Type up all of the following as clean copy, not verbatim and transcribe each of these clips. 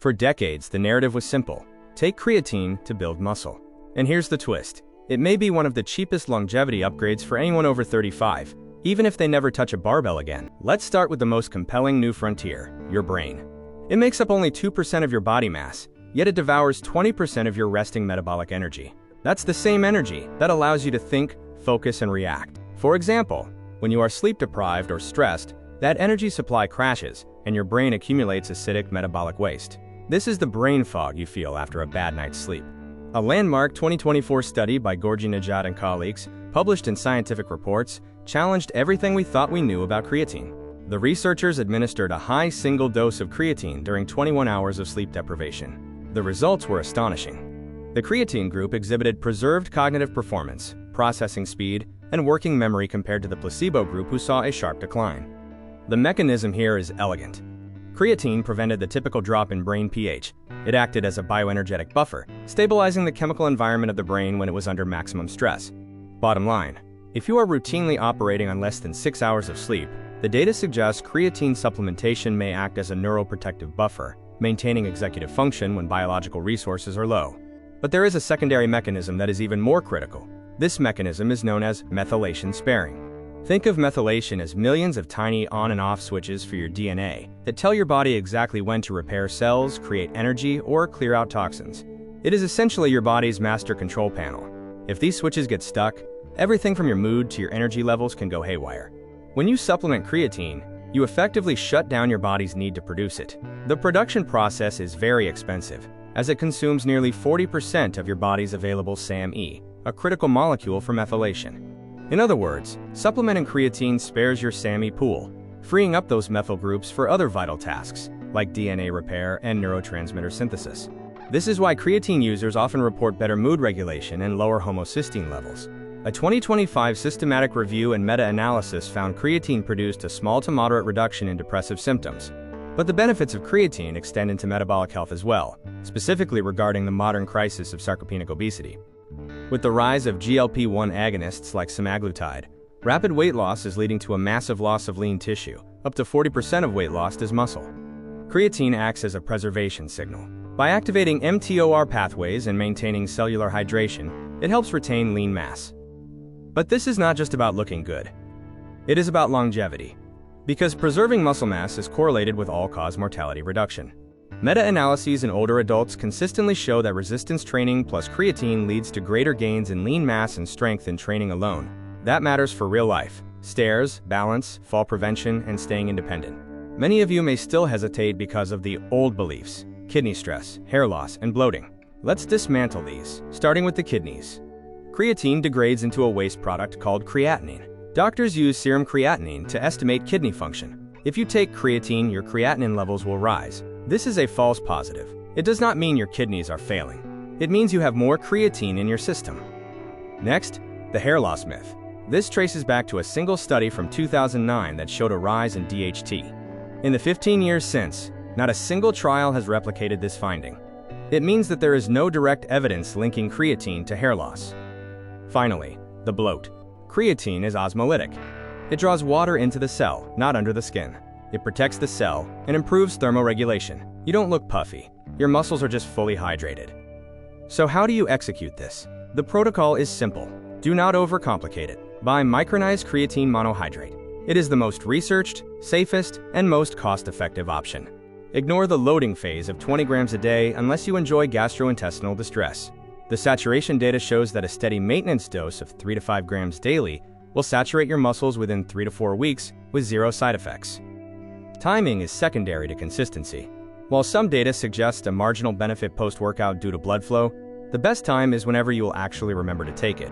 For decades, the narrative was simple: take creatine to build muscle. And here's the twist: it may be one of the cheapest longevity upgrades for anyone over 35, even if they never touch a barbell again. Let's start with the most compelling new frontier: your brain. It makes up only 2% of your body mass, yet it devours 20% of your resting metabolic energy. That's the same energy that allows you to think, focus, and react. For example, when you are sleep-deprived or stressed, that energy supply crashes, and your brain accumulates acidic metabolic waste. This is the brain fog you feel after a bad night's sleep. A landmark 2024 study by Gordji-Nejad and colleagues, published in Scientific Reports, challenged everything we thought we knew about creatine. The researchers administered a high single dose of creatine during 21 hours of sleep deprivation. The results were astonishing. The creatine group exhibited preserved cognitive performance, processing speed, and working memory compared to the placebo group, who saw a sharp decline. The mechanism here is elegant. Creatine prevented the typical drop in brain pH. It acted as a bioenergetic buffer, stabilizing the chemical environment of the brain when it was under maximum stress. Bottom line: if you are routinely operating on less than 6 hours of sleep, the data suggests creatine supplementation may act as a neuroprotective buffer, maintaining executive function when biological resources are low. But there is a secondary mechanism that is even more critical. This mechanism is known as methylation sparing. Think of methylation as millions of tiny on and off switches for your DNA that tell your body exactly when to repair cells, create energy, or clear out toxins. It is essentially your body's master control panel. If these switches get stuck, everything from your mood to your energy levels can go haywire. When you supplement creatine, you effectively shut down your body's need to produce it. The production process is very expensive, as it consumes nearly 40% of your body's available SAMe, a critical molecule for methylation. In other words, supplementing creatine spares your SAMe pool, freeing up those methyl groups for other vital tasks, like DNA repair and neurotransmitter synthesis. This is why creatine users often report better mood regulation and lower homocysteine levels. A 2025 systematic review and meta-analysis found creatine produced a small to moderate reduction in depressive symptoms. But the benefits of creatine extend into metabolic health as well, specifically regarding the modern crisis of sarcopenic obesity. With the rise of GLP-1 agonists like semaglutide, rapid weight loss is leading to a massive loss of lean tissue. Up to 40% of weight lost is muscle. Creatine acts as a preservation signal. By activating mTOR pathways and maintaining cellular hydration, it helps retain lean mass. But this is not just about looking good. It is about longevity, because preserving muscle mass is correlated with all-cause mortality reduction. Meta-analyses in older adults consistently show that resistance training plus creatine leads to greater gains in lean mass and strength than training alone. That matters for real life: stairs, balance, fall prevention, and staying independent. Many of you may still hesitate because of the old beliefs: kidney stress, hair loss, and bloating. Let's dismantle these, starting with the kidneys. Creatine degrades into a waste product called creatinine. Doctors use serum creatinine to estimate kidney function. If you take creatine, your creatinine levels will rise. This is a false positive. It does not mean your kidneys are failing. It means you have more creatine in your system. Next, the hair loss myth. This traces back to a single study from 2009 that showed a rise in DHT. In the 15 years since, not a single trial has replicated this finding. It means that there is no direct evidence linking creatine to hair loss. Finally, the bloat. Creatine is osmolytic. It draws water into the cell, not under the skin. It protects the cell and improves thermoregulation. You don't look puffy. Your muscles are just fully hydrated. So how do you execute this? The protocol is simple. Do not overcomplicate it. Buy micronized creatine monohydrate. It is the most researched, safest, and most cost-effective option. Ignore the loading phase of 20 grams a day unless you enjoy gastrointestinal distress. The saturation data shows that a steady maintenance dose of 3 to 5 grams daily will saturate your muscles within 3 to 4 weeks with zero side effects. Timing is secondary to consistency. While some data suggest a marginal benefit post-workout due to blood flow, the best time is whenever you will actually remember to take it.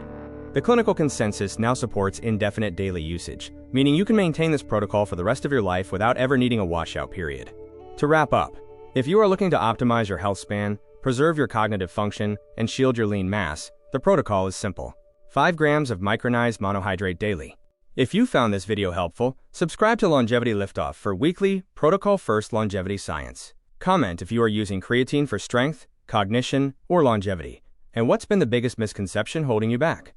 The clinical consensus now supports indefinite daily usage, meaning you can maintain this protocol for the rest of your life without ever needing a washout period. To wrap up, if you are looking to optimize your health span, preserve your cognitive function, and shield your lean mass, the protocol is simple. 5 grams of micronized monohydrate daily. If you found this video helpful, subscribe to Longevity Liftoff for weekly, protocol-first longevity science. Comment if you are using creatine for strength, cognition, or longevity, and what's been the biggest misconception holding you back.